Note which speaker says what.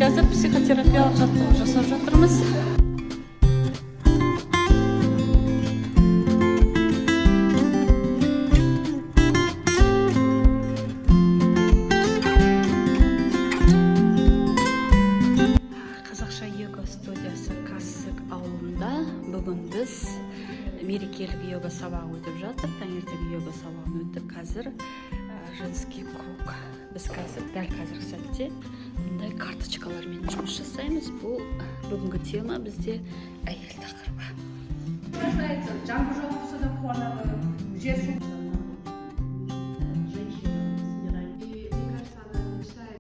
Speaker 1: қазір психотерапиялық жаттығу жасап жатырмыз. Қазақша йога студиясы Кассык ауылында бүгін біз мерекелік йога сабағы өтіп жатыр. Таңертең йога сабағын өтіп, қазір женский круг. Біз қазір дәл қазіргі сәтте бұндай карточкалармен жұмыс жасаймыз. Бұл бүгінгі тема бізде әйел тақырыбы.